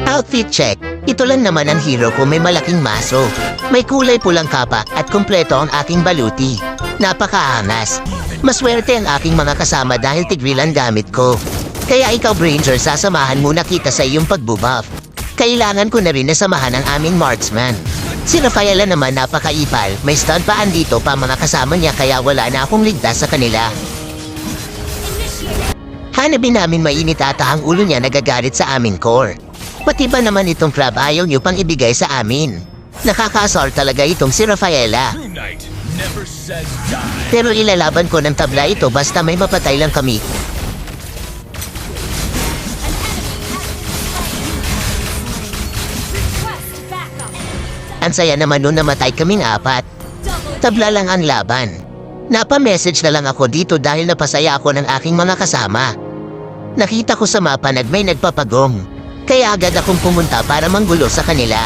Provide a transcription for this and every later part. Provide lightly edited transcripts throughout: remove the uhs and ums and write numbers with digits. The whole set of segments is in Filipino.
Outfit check. Ito lang naman ang hero ko, may malaking maso. May kulay pulang kapa at kumpleto ang aking baluti. Napakaangas. Maswerte ang aking mga kasama dahil tigreal ang gamit ko. Kaya ikaw, Granger, sasamahan muna kita sa iyong pagbubuff. Kailangan ko na rin nasamahan ang aming marksman. Si Rafaela naman napakaipal, may stun pa andito pa mga kasama niya kaya wala na akong ligtas sa kanila. Hanapin namin mainit ata ang ulo niya nagagalit sa aming core. Pati ba naman itong crab ayaw niyo pang ibigay sa amin? Nakakasar talaga itong si Rafaela. Pero ilalaban ko ng tabla ito basta may mapatay lang kami. Ang saya naman nun namatay kaming apat. Tabla lang ang laban. Napa-message na lang ako dito dahil napasaya ako ng aking mga kasama. Nakita ko sa mapa may nagpapagong. Kaya agad akong pumunta para manggulo sa kanila.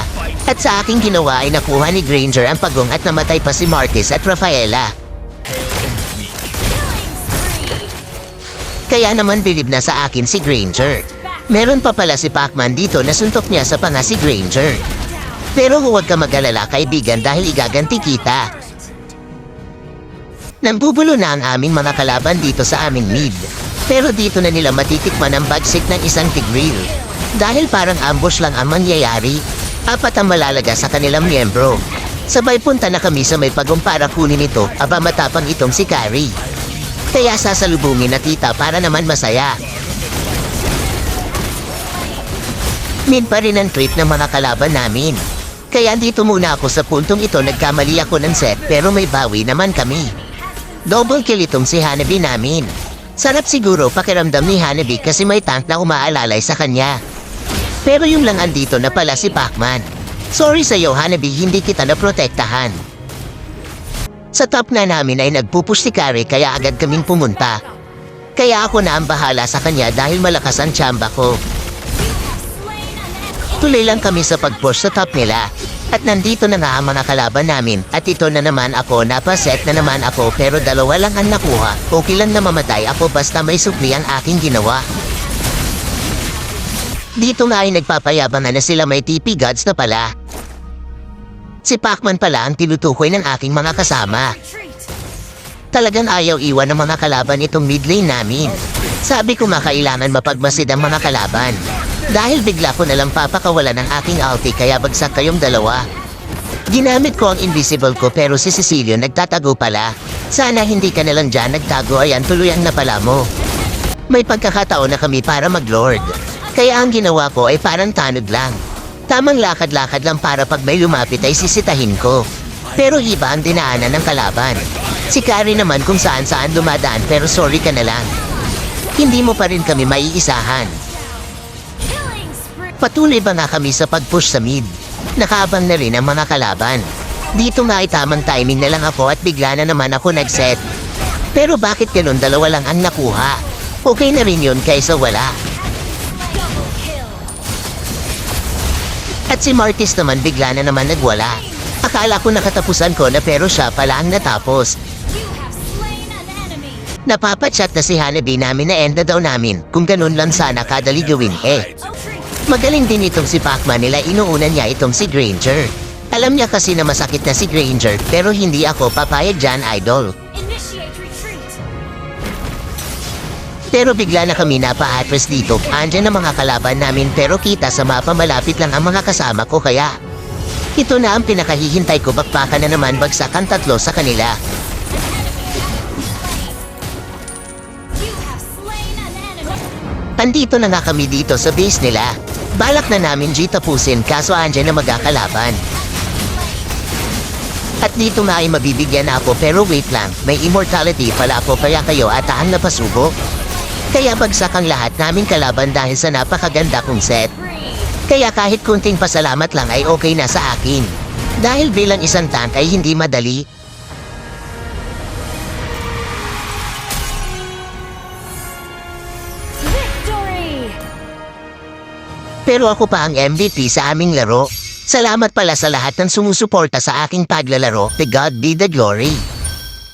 At sa aking ginawa ay nakuha ni Granger ang pagong at namatay pa si Martis at Rafaela. Kaya naman bilib na sa akin si Granger. Meron pa pala si Pacman dito na suntok niya sa panga si Granger. Pero huwag ka mag-alala kaibigan dahil igaganti kita. Nambubulo na ang aming mga kalaban dito sa aming mid. Pero dito na nila matitikman ang bagsik ng isang tigreal. Dahil parang ambush lang ang mangyayari, apat ang malalaga sa kanilang miyembro. Sabay punta na kami sa may pagong para kunin ito, aba matapang itong si Carrie. Kaya sasalubungin na tita para naman masaya. Mid pa rin ang trip ng mga kalaban namin. Kaya dito muna ako sa puntong ito nagkamali ako ng set pero may bawi naman kami. Double kill itong si Hanabi namin. Sarap siguro pakiramdam ni Hanabi kasi may tank na umaalalay sa kanya. Pero yung lang andito na pala si Pacman. Sorry sa'yo Hanabi, hindi kita naprotektahan. Sa top na namin ay nagpupush si Carrie kaya agad kaming pumunta. Kaya ako na ang bahala sa kanya dahil malakas ang tsamba ko. Tuloy lang kami sa pag-push sa top nila. At nandito na nga ang mga kalaban namin. At ito na naman ako, napaset na naman ako pero dalawa lang ang nakuha. Okay lang na mamatay ako basta may supli ang aking ginawa. Dito nga ay nagpapayabangan na sila may TP gods na pala. Si Pacman pala ang tinutukoy ng aking mga kasama. Talagang ayaw iwan ng mga kalaban itong mid lane namin. Sabi ko makailangan mapagmasid ang mga kalaban. Dahil bigla ko nalang papakawalan ng aking ulti kaya bagsak kayong dalawa. Ginamit ko ang invisible ko pero si Cecilio nagtatago pala. Sana hindi ka nalang dyan nagtago, ayan tuluyang napala mo. May pagkakataon na kami para mag-lord. Kaya ang ginawa ko ay parang tanod lang. Tamang lakad-lakad lang para pag may lumapit ay sisitahin ko. Pero iba ang dinaanan ng kalaban. Si Carrie naman kung saan-saan dumadaan pero sorry ka na lang. Hindi mo pa rin kami maiisahan. Patuloy ba nga kami sa pag-push sa mid? Nakaabang na rin ang mga kalaban. Dito nga ay tamang timing na lang ako at bigla na naman ako nag-set. Pero bakit ganun dalawa lang ang nakuha? Okay na rin yun kaysa wala. At si Martis naman bigla na naman nagwala. Akala ko nakatapusan ko na pero siya pala ang natapos. Napapachat na si Hanabi namin na end na daw namin. Kung ganun lang sana kadali gawin Magaling din itong si Pacman nila, inuunan niya itong si Granger. Alam niya kasi na masakit na si Granger pero hindi ako papayag dyan, idol. Pero bigla na kami napa-atras dito. Andyan ang mga kalaban namin pero kita sa mapa malapit lang ang mga kasama ko kaya. Ito na ang pinakahihintay ko, bakbakan na naman bagsak ang tatlo sa kanila. Andito na nga kami dito sa base nila. Balak na namin G tapusin kaso andyan na magkakalaban. At dito na ay mabibigyan na ako pero wait lang, may immortality pala ako kaya kayo atahan na pasubo. Kaya bagsak ang lahat naming kalaban dahil sa napakaganda kong set. Kaya kahit kunting pasalamat lang ay okay na sa akin. Dahil bilang isang tank ay hindi madali. Pero ako pa ang MVP sa aming laro. Salamat pala sa lahat ng sumusuporta sa aking paglalaro. To God be the glory.